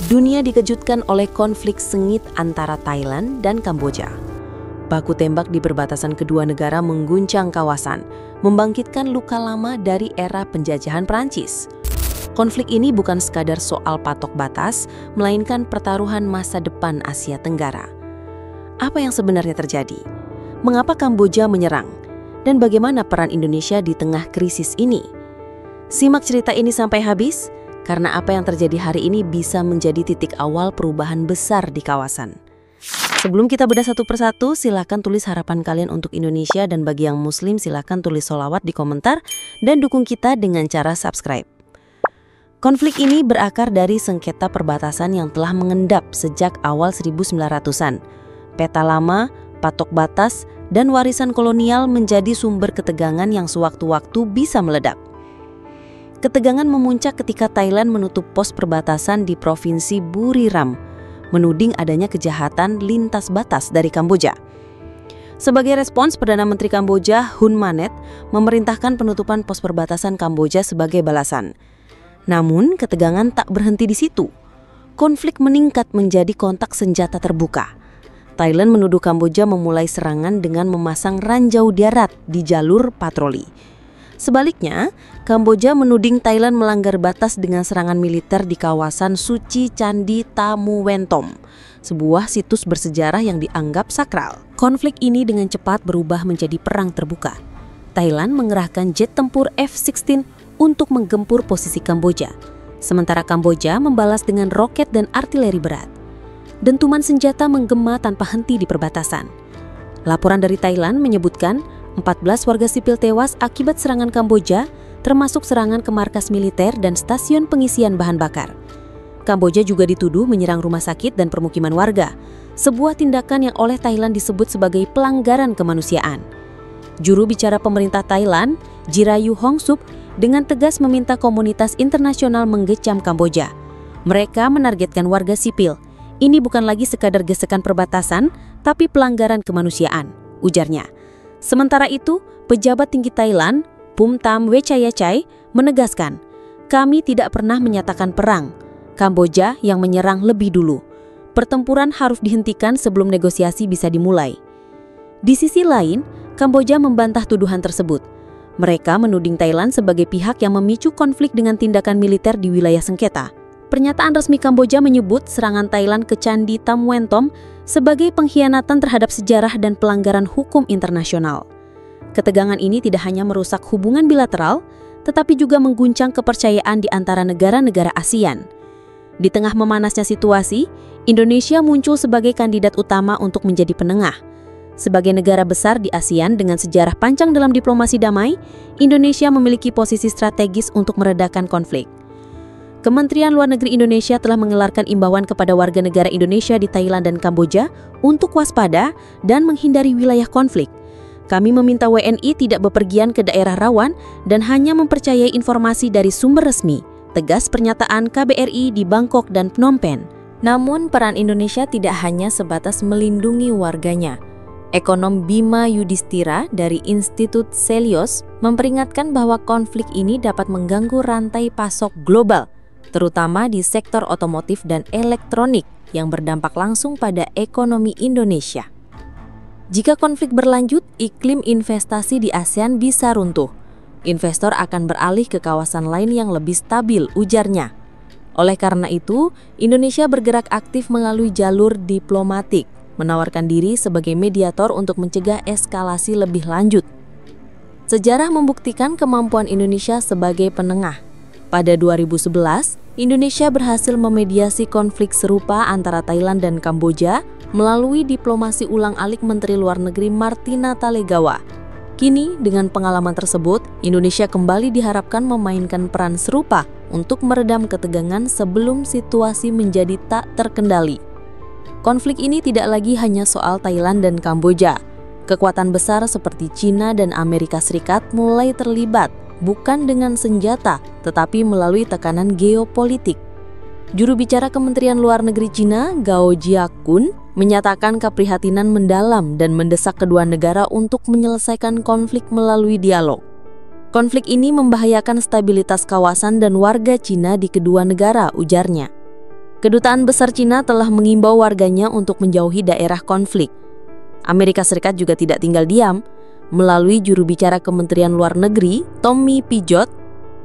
Dunia dikejutkan oleh konflik sengit antara Thailand dan Kamboja. Baku tembak di perbatasan kedua negara mengguncang kawasan, membangkitkan luka lama dari era penjajahan Prancis. Konflik ini bukan sekadar soal patok batas, melainkan pertaruhan masa depan Asia Tenggara. Apa yang sebenarnya terjadi? Mengapa Kamboja menyerang? Dan bagaimana peran Indonesia di tengah krisis ini? Simak cerita ini sampai habis, karena apa yang terjadi hari ini bisa menjadi titik awal perubahan besar di kawasan. Sebelum kita bedah satu persatu, silakan tulis harapan kalian untuk Indonesia, dan bagi yang Muslim silakan tulis sholawat di komentar dan dukung kita dengan cara subscribe. Konflik ini berakar dari sengketa perbatasan yang telah mengendap sejak awal 1900-an. Peta lama, patok batas, dan warisan kolonial menjadi sumber ketegangan yang sewaktu-waktu bisa meledak. Ketegangan memuncak ketika Thailand menutup pos perbatasan di Provinsi Buriram, menuding adanya kejahatan lintas batas dari Kamboja. Sebagai respons, Perdana Menteri Kamboja Hun Manet memerintahkan penutupan pos perbatasan Kamboja sebagai balasan. Namun, ketegangan tak berhenti di situ. Konflik meningkat menjadi kontak senjata terbuka. Thailand menuduh Kamboja memulai serangan dengan memasang ranjau darat di jalur patroli. Sebaliknya, Kamboja menuding Thailand melanggar batas dengan serangan militer di kawasan suci Candi Tamu Wentom, sebuah situs bersejarah yang dianggap sakral. Konflik ini dengan cepat berubah menjadi perang terbuka. Thailand mengerahkan jet tempur F-16 untuk menggempur posisi Kamboja, sementara Kamboja membalas dengan roket dan artileri berat. Dentuman senjata menggema tanpa henti di perbatasan. Laporan dari Thailand menyebutkan 14 warga sipil tewas akibat serangan Kamboja, termasuk serangan ke markas militer dan stasiun pengisian bahan bakar. Kamboja juga dituduh menyerang rumah sakit dan permukiman warga, sebuah tindakan yang oleh Thailand disebut sebagai pelanggaran kemanusiaan. Juru bicara pemerintah Thailand, Jirayu Hongsup, dengan tegas meminta komunitas internasional mengecam Kamboja. Mereka menargetkan warga sipil. Ini bukan lagi sekadar gesekan perbatasan, tapi pelanggaran kemanusiaan, ujarnya. Sementara itu, pejabat tinggi Thailand, Phumtham Wechayachai, menegaskan, kami tidak pernah menyatakan perang. Kamboja yang menyerang lebih dulu. Pertempuran harus dihentikan sebelum negosiasi bisa dimulai. Di sisi lain, Kamboja membantah tuduhan tersebut. Mereka menuding Thailand sebagai pihak yang memicu konflik dengan tindakan militer di wilayah sengketa. Pernyataan resmi Kamboja menyebut serangan Thailand ke Candi Tamu Wentom sebagai pengkhianatan terhadap sejarah dan pelanggaran hukum internasional. Ketegangan ini tidak hanya merusak hubungan bilateral, tetapi juga mengguncang kepercayaan di antara negara-negara ASEAN. Di tengah memanasnya situasi, Indonesia muncul sebagai kandidat utama untuk menjadi penengah. Sebagai negara besar di ASEAN dengan sejarah panjang dalam diplomasi damai, Indonesia memiliki posisi strategis untuk meredakan konflik. Kementerian Luar Negeri Indonesia telah mengeluarkan imbauan kepada warga negara Indonesia di Thailand dan Kamboja untuk waspada dan menghindari wilayah konflik. Kami meminta WNI tidak bepergian ke daerah rawan dan hanya mempercayai informasi dari sumber resmi, tegas pernyataan KBRI di Bangkok dan Phnom Penh. Namun, peran Indonesia tidak hanya sebatas melindungi warganya. Ekonom Bima Yudhistira dari Institut Celios memperingatkan bahwa konflik ini dapat mengganggu rantai pasok global, terutama di sektor otomotif dan elektronik yang berdampak langsung pada ekonomi Indonesia. Jika konflik berlanjut, iklim investasi di ASEAN bisa runtuh. Investor akan beralih ke kawasan lain yang lebih stabil, ujarnya. Oleh karena itu, Indonesia bergerak aktif melalui jalur diplomatik, menawarkan diri sebagai mediator untuk mencegah eskalasi lebih lanjut. Sejarah membuktikan kemampuan Indonesia sebagai penengah. Pada 2011, Indonesia berhasil memediasi konflik serupa antara Thailand dan Kamboja melalui diplomasi ulang-alik Menteri Luar Negeri Martina Talegawa. Kini, dengan pengalaman tersebut, Indonesia kembali diharapkan memainkan peran serupa untuk meredam ketegangan sebelum situasi menjadi tak terkendali. Konflik ini tidak lagi hanya soal Thailand dan Kamboja. Kekuatan besar seperti China dan Amerika Serikat mulai terlibat, bukan dengan senjata, tetapi melalui tekanan geopolitik. Juru bicara Kementerian Luar Negeri China, Gao Jiakun, menyatakan keprihatinan mendalam dan mendesak kedua negara untuk menyelesaikan konflik melalui dialog. Konflik ini membahayakan stabilitas kawasan dan warga Cina di kedua negara, ujarnya. Kedutaan Besar Cina telah mengimbau warganya untuk menjauhi daerah konflik. Amerika Serikat juga tidak tinggal diam. Melalui juru bicara Kementerian Luar Negeri, Tommy Pijot,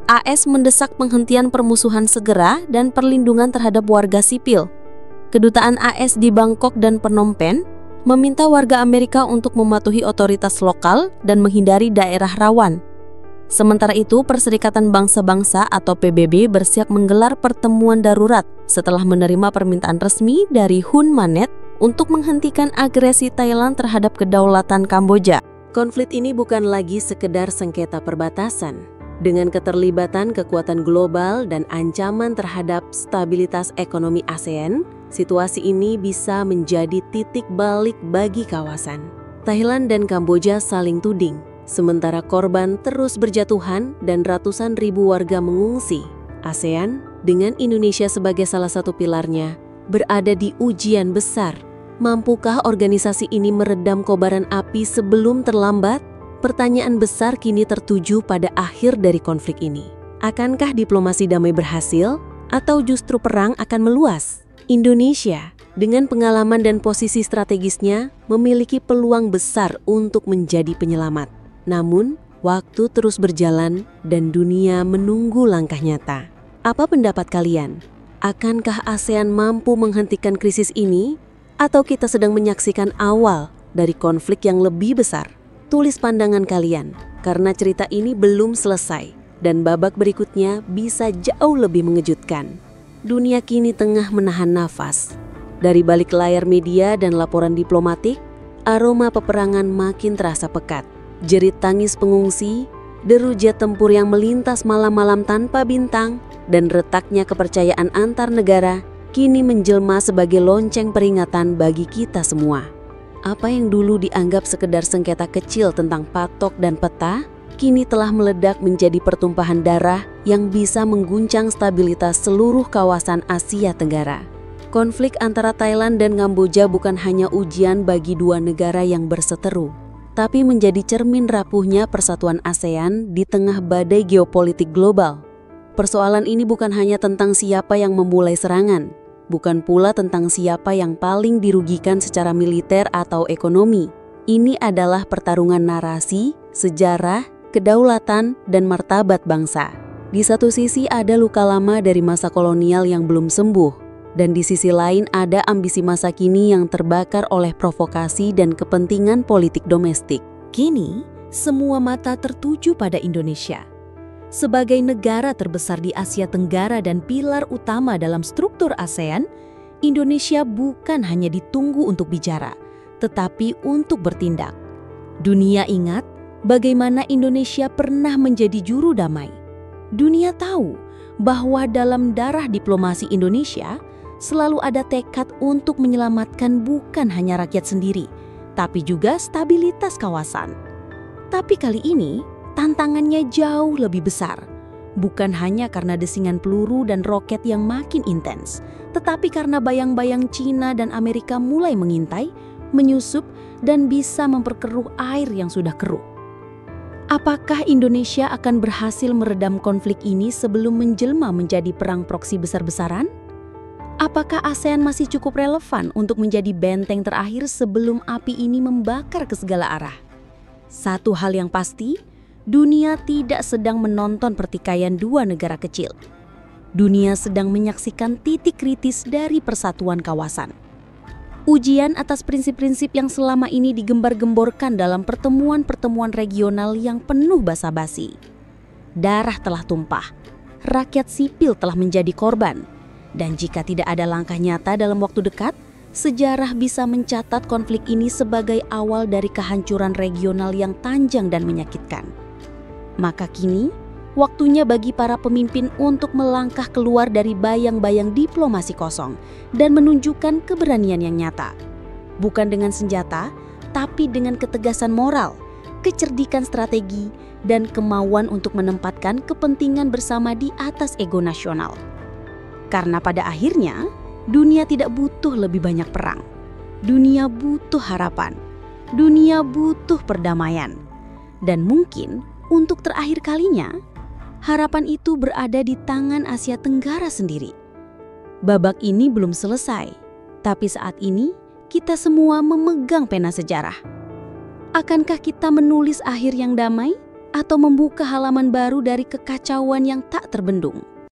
AS mendesak penghentian permusuhan segera dan perlindungan terhadap warga sipil. Kedutaan AS di Bangkok dan Phnom Penh meminta warga Amerika untuk mematuhi otoritas lokal dan menghindari daerah rawan. Sementara itu, Perserikatan Bangsa-Bangsa atau PBB bersiap menggelar pertemuan darurat setelah menerima permintaan resmi dari Hun Manet untuk menghentikan agresi Thailand terhadap kedaulatan Kamboja. Konflik ini bukan lagi sekedar sengketa perbatasan. Dengan keterlibatan kekuatan global dan ancaman terhadap stabilitas ekonomi ASEAN, situasi ini bisa menjadi titik balik bagi kawasan. Thailand dan Kamboja saling tuding, sementara korban terus berjatuhan dan ratusan ribu warga mengungsi. ASEAN, dengan Indonesia sebagai salah satu pilarnya, berada di ujian besar. Mampukah organisasi ini meredam kobaran api sebelum terlambat? Pertanyaan besar kini tertuju pada akhir dari konflik ini. Akankah diplomasi damai berhasil atau justru perang akan meluas? Indonesia, dengan pengalaman dan posisi strategisnya, memiliki peluang besar untuk menjadi penyelamat. Namun, waktu terus berjalan dan dunia menunggu langkah nyata. Apa pendapat kalian? Akankah ASEAN mampu menghentikan krisis ini? Atau kita sedang menyaksikan awal dari konflik yang lebih besar? Tulis pandangan kalian, karena cerita ini belum selesai dan babak berikutnya bisa jauh lebih mengejutkan. Dunia kini tengah menahan nafas. Dari balik layar media dan laporan diplomatik, aroma peperangan makin terasa pekat. Jerit tangis pengungsi, deru jet tempur yang melintas malam-malam tanpa bintang, dan retaknya kepercayaan antar negara kini menjelma sebagai lonceng peringatan bagi kita semua. Apa yang dulu dianggap sekedar sengketa kecil tentang patok dan peta, kini telah meledak menjadi pertumpahan darah yang bisa mengguncang stabilitas seluruh kawasan Asia Tenggara. Konflik antara Thailand dan Kamboja bukan hanya ujian bagi dua negara yang berseteru, tapi menjadi cermin rapuhnya persatuan ASEAN di tengah badai geopolitik global. Persoalan ini bukan hanya tentang siapa yang memulai serangan, bukan pula tentang siapa yang paling dirugikan secara militer atau ekonomi. Ini adalah pertarungan narasi, sejarah, kedaulatan, dan martabat bangsa. Di satu sisi ada luka lama dari masa kolonial yang belum sembuh, dan di sisi lain ada ambisi masa kini yang terbakar oleh provokasi dan kepentingan politik domestik. Kini, semua mata tertuju pada Indonesia. Sebagai negara terbesar di Asia Tenggara dan pilar utama dalam struktur ASEAN, Indonesia bukan hanya ditunggu untuk bicara, tetapi untuk bertindak. Dunia ingat bagaimana Indonesia pernah menjadi juru damai. Dunia tahu bahwa dalam darah diplomasi Indonesia selalu ada tekad untuk menyelamatkan bukan hanya rakyat sendiri, tapi juga stabilitas kawasan. Tapi kali ini, tantangannya jauh lebih besar, bukan hanya karena desingan peluru dan roket yang makin intens, tetapi karena bayang-bayang Cina dan Amerika mulai mengintai, menyusup, dan bisa memperkeruh air yang sudah keruh. Apakah Indonesia akan berhasil meredam konflik ini sebelum menjelma menjadi perang proksi besar-besaran? Apakah ASEAN masih cukup relevan untuk menjadi benteng terakhir sebelum api ini membakar ke segala arah? Satu hal yang pasti, dunia tidak sedang menonton pertikaian dua negara kecil. Dunia sedang menyaksikan titik kritis dari persatuan kawasan. Ujian atas prinsip-prinsip yang selama ini digembar-gemborkan dalam pertemuan-pertemuan regional yang penuh basa-basi. Darah telah tumpah, rakyat sipil telah menjadi korban, dan jika tidak ada langkah nyata dalam waktu dekat, sejarah bisa mencatat konflik ini sebagai awal dari kehancuran regional yang panjang dan menyakitkan. Maka kini, waktunya bagi para pemimpin untuk melangkah keluar dari bayang-bayang diplomasi kosong dan menunjukkan keberanian yang nyata. Bukan dengan senjata, tapi dengan ketegasan moral, kecerdikan strategi, dan kemauan untuk menempatkan kepentingan bersama di atas ego nasional. Karena pada akhirnya, dunia tidak butuh lebih banyak perang. Dunia butuh harapan. Dunia butuh perdamaian. Dan mungkin untuk terakhir kalinya, harapan itu berada di tangan Asia Tenggara sendiri. Babak ini belum selesai, tapi saat ini kita semua memegang pena sejarah. Akankah kita menulis akhir yang damai atau membuka halaman baru dari kekacauan yang tak terbendung?